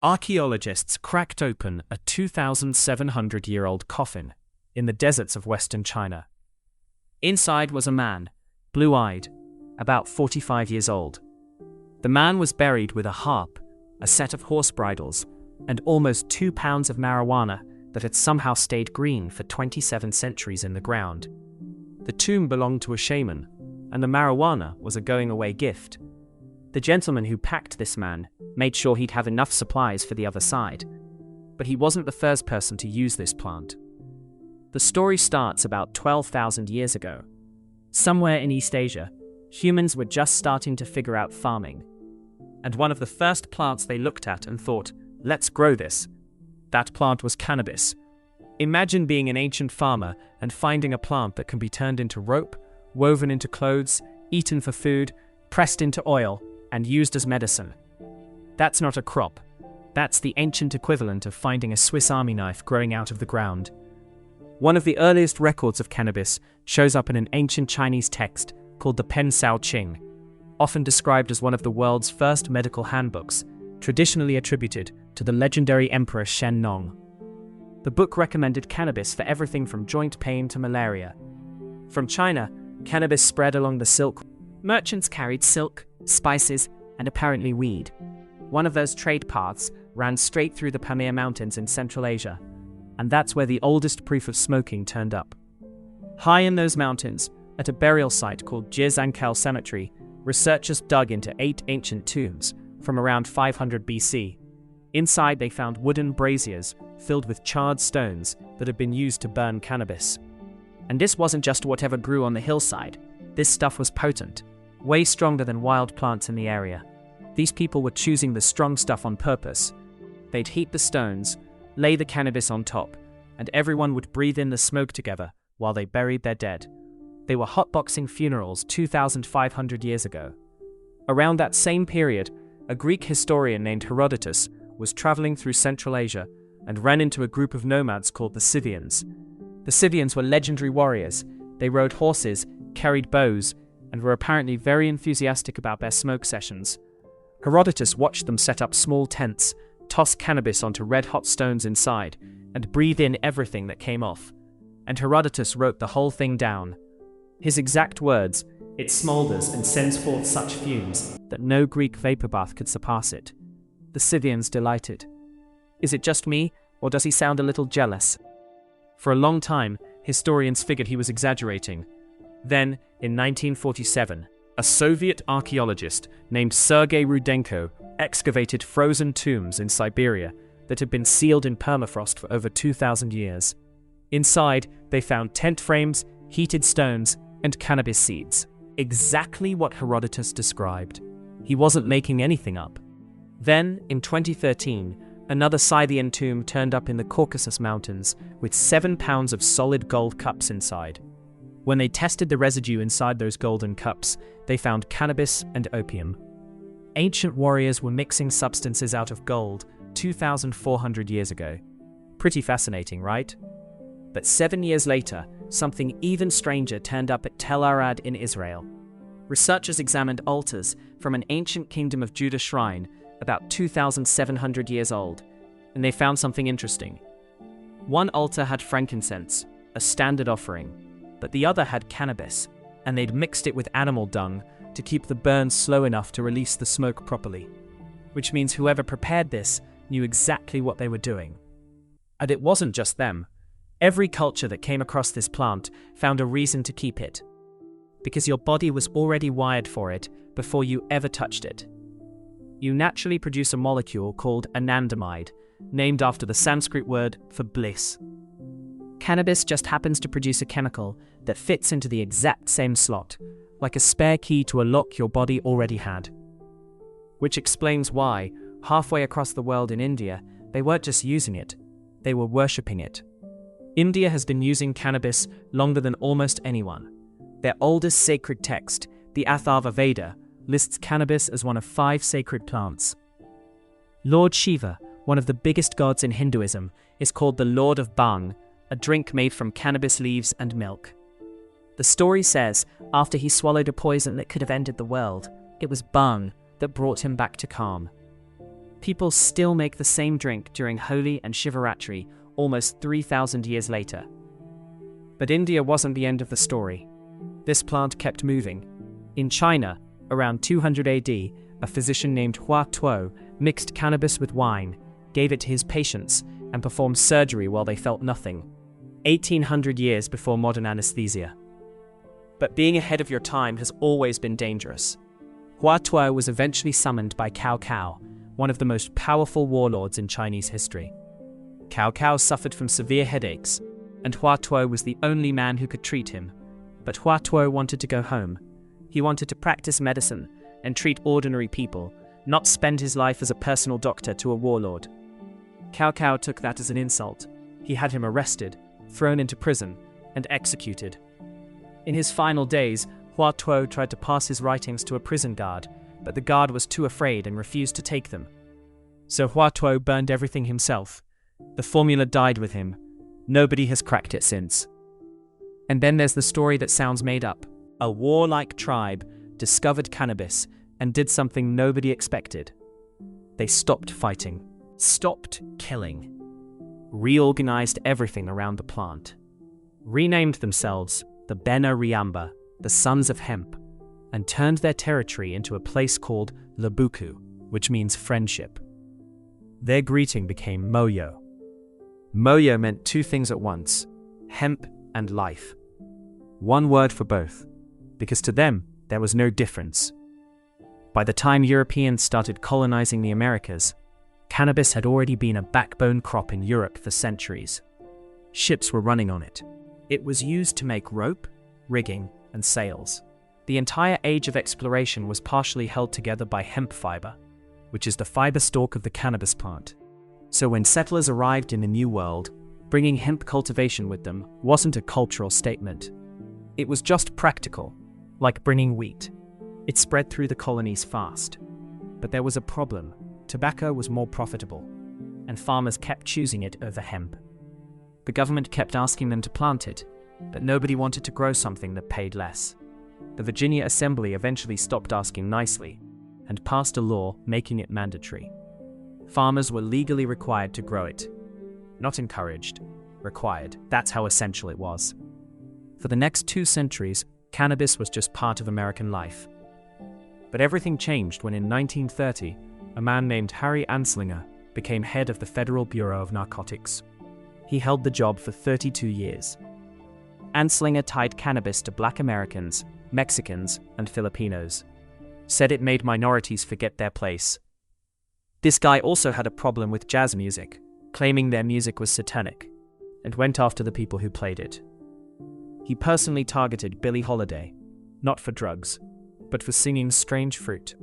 Archaeologists cracked open a 2,700-year-old coffin in the deserts of western China. Inside was a man, blue-eyed, about 45 years old. The man was buried with a harp, a set of horse bridles, and almost 2 pounds of marijuana that had somehow stayed green for 27 centuries in the ground. The tomb belonged to a shaman, and the marijuana was a going-away gift. The gentleman who packed this man made sure he'd have enough supplies for the other side, but he wasn't the first person to use this plant. The story starts about 12,000 years ago. Somewhere in East Asia, humans were just starting to figure out farming. And one of the first plants they looked at and thought, let's grow this. That plant was cannabis. Imagine being an ancient farmer and finding a plant that can be turned into rope, woven into clothes, eaten for food, pressed into oil, and used as medicine. That's not a crop. That's the ancient equivalent of finding a Swiss Army knife growing out of the ground. One of the earliest records of cannabis shows up in an ancient Chinese text called the Pen Sao Qing, often described as one of the world's first medical handbooks, traditionally attributed to the legendary Emperor Shen Nong. The book recommended cannabis for everything from joint pain to malaria. From China, cannabis spread along the Silk Road. Merchants carried silk, spices, and apparently weed. One of those trade paths ran straight through the Pamir Mountains in Central Asia, and that's where the oldest proof of smoking turned up. High in those mountains, at a burial site called Jizangkel Cemetery, researchers dug into 8 ancient tombs from around 500 BC. Inside they found wooden braziers filled with charred stones that had been used to burn cannabis. And this wasn't just whatever grew on the hillside. This stuff was potent, way stronger than wild plants in the area. These people were choosing the strong stuff on purpose. They'd heat the stones, lay the cannabis on top, and everyone would breathe in the smoke together while they buried their dead. They were hotboxing funerals 2,500 years ago. Around that same period, a Greek historian named Herodotus was traveling through Central Asia and ran into a group of nomads called the Scythians. The Scythians were legendary warriors. They rode horses, carried bows, and were apparently very enthusiastic about their smoke sessions. Herodotus watched them set up small tents, toss cannabis onto red-hot stones inside, and breathe in everything that came off. And Herodotus wrote the whole thing down. His exact words, "It smolders and sends forth such fumes that no Greek vapor bath could surpass it." The Scythians delighted. Is it just me, or does he sound a little jealous? For a long time, historians figured he was exaggerating. Then, in 1947, a Soviet archaeologist named Sergei Rudenko excavated frozen tombs in Siberia that had been sealed in permafrost for over 2,000 years. Inside, they found tent frames, heated stones, and cannabis seeds. Exactly what Herodotus described. He wasn't making anything up. Then, in 2013, another Scythian tomb turned up in the Caucasus Mountains with 7 pounds of solid gold cups inside. When they tested the residue inside those golden cups, they found cannabis and opium. Ancient warriors were mixing substances out of gold 2,400 years ago. Pretty fascinating, right? But 7 years later, something even stranger turned up at Tel Arad in Israel. Researchers examined altars from an ancient Kingdom of Judah shrine about 2,700 years old, and they found something interesting. One altar had frankincense, a standard offering, but the other had cannabis, and they'd mixed it with animal dung to keep the burn slow enough to release the smoke properly. Which means whoever prepared this knew exactly what they were doing. And it wasn't just them. Every culture that came across this plant found a reason to keep it. Because your body was already wired for it before you ever touched it. You naturally produce a molecule called anandamide, named after the Sanskrit word for bliss. Cannabis just happens to produce a chemical that fits into the exact same slot, like a spare key to a lock your body already had. Which explains why, halfway across the world in India, they weren't just using it, they were worshipping it. India has been using cannabis longer than almost anyone. Their oldest sacred text, the Atharva Veda, lists cannabis as one of 5 sacred plants. Lord Shiva, one of the biggest gods in Hinduism, is called the Lord of Bhang, a drink made from cannabis leaves and milk. The story says, after he swallowed a poison that could have ended the world, it was bhang that brought him back to calm. People still make the same drink during Holi and Shivaratri almost 3,000 years later. But India wasn't the end of the story. This plant kept moving. In China, around 200 AD, a physician named Hua Tuo mixed cannabis with wine, gave it to his patients, and performed surgery while they felt nothing. 1800 years before modern anesthesia. But being ahead of your time has always been dangerous. Hua Tuo was eventually summoned by Cao Cao, one of the most powerful warlords in Chinese history. Cao Cao suffered from severe headaches, and Hua Tuo was the only man who could treat him. But Hua Tuo wanted to go home. He wanted to practice medicine and treat ordinary people, not spend his life as a personal doctor to a warlord. Cao Cao took that as an insult. He had him arrested, thrown into prison, and executed. In his final days, Hua Tuo tried to pass his writings to a prison guard, but the guard was too afraid and refused to take them. So Hua Tuo burned everything himself. The formula died with him. Nobody has cracked it since. And then there's the story that sounds made up. A warlike tribe discovered cannabis and did something nobody expected. They stopped fighting, stopped killing, reorganized everything around the plant, renamed themselves the Bena Riamba, the Sons of Hemp, and turned their territory into a place called Labuku, which means friendship. Their greeting became Moyo. Moyo meant two things at once, hemp and life. One word for both, because to them, there was no difference. By the time Europeans started colonizing the Americas, cannabis had already been a backbone crop in Europe for centuries. Ships were running on it. It was used to make rope, rigging, and sails. The entire age of exploration was partially held together by hemp fiber, which is the fiber stalk of the cannabis plant. So when settlers arrived in the New World, bringing hemp cultivation with them wasn't a cultural statement. It was just practical, like bringing wheat. It spread through the colonies fast. But there was a problem. Tobacco was more profitable, and farmers kept choosing it over hemp. The government kept asking them to plant it, but nobody wanted to grow something that paid less. The Virginia Assembly eventually stopped asking nicely and passed a law making it mandatory. Farmers were legally required to grow it. Not encouraged, required. That's how essential it was. For the next 2 centuries, cannabis was just part of American life. But everything changed when in 1930, a man named Harry Anslinger became head of the Federal Bureau of Narcotics. He held the job for 32 years. Anslinger tied cannabis to Black Americans, Mexicans, and Filipinos. Said it made minorities forget their place. This guy also had a problem with jazz music, claiming their music was satanic, and went after the people who played it. He personally targeted Billie Holiday, not for drugs, but for singing Strange Fruit,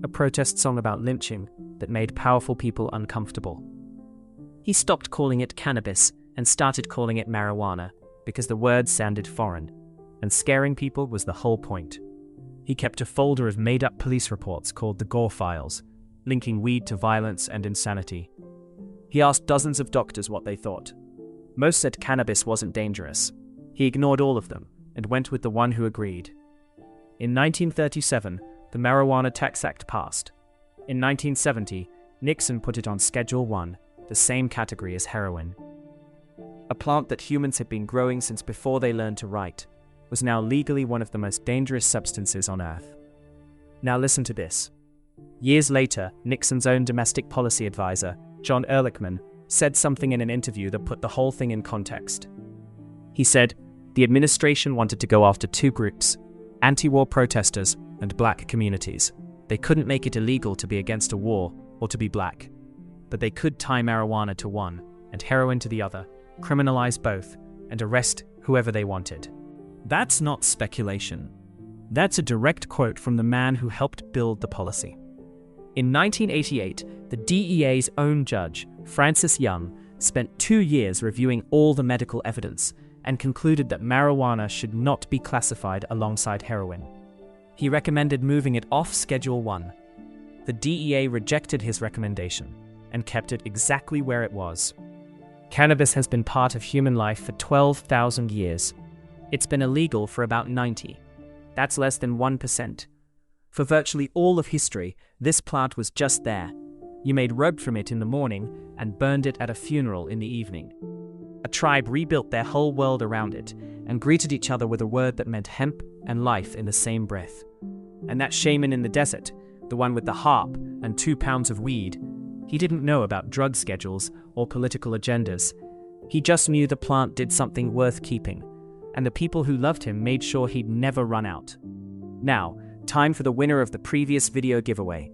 a protest song about lynching that made powerful people uncomfortable. He stopped calling it cannabis and started calling it marijuana because the word sounded foreign, and scaring people was the whole point. He kept a folder of made-up police reports called the Gore Files, linking weed to violence and insanity. He asked dozens of doctors what they thought. Most said cannabis wasn't dangerous. He ignored all of them and went with the one who agreed. In 1937, the Marijuana Tax Act passed. In 1970, Nixon put it on Schedule 1, the same category as heroin. A plant that humans had been growing since before they learned to write was now legally one of the most dangerous substances on Earth. Now listen to this. Years later, Nixon's own domestic policy advisor, John Ehrlichman, said something in an interview that put the whole thing in context. He said, the administration wanted to go after 2 groups, anti-war protesters and black communities. They couldn't make it illegal to be against a war or to be black, but they could tie marijuana to one and heroin to the other, criminalize both, and arrest whoever they wanted. That's not speculation. That's a direct quote from the man who helped build the policy. In 1988, the DEA's own judge, Francis Young, spent 2 years reviewing all the medical evidence and concluded that marijuana should not be classified alongside heroin. He recommended moving it off Schedule 1. The DEA rejected his recommendation and kept it exactly where it was. Cannabis has been part of human life for 12,000 years. It's been illegal for about 90. That's less than 1%. For virtually all of history, this plant was just there. You made rope from it in the morning and burned it at a funeral in the evening. A tribe rebuilt their whole world around it and greeted each other with a word that meant hemp and life in the same breath. And that shaman in the desert, the one with the harp and 2 pounds of weed, he didn't know about drug schedules or political agendas. He just knew the plant did something worth keeping, and the people who loved him made sure he'd never run out. Now, time for the winner of the previous video giveaway.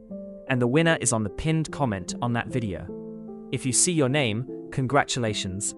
And the winner is on the pinned comment on that video. If you see your name, congratulations.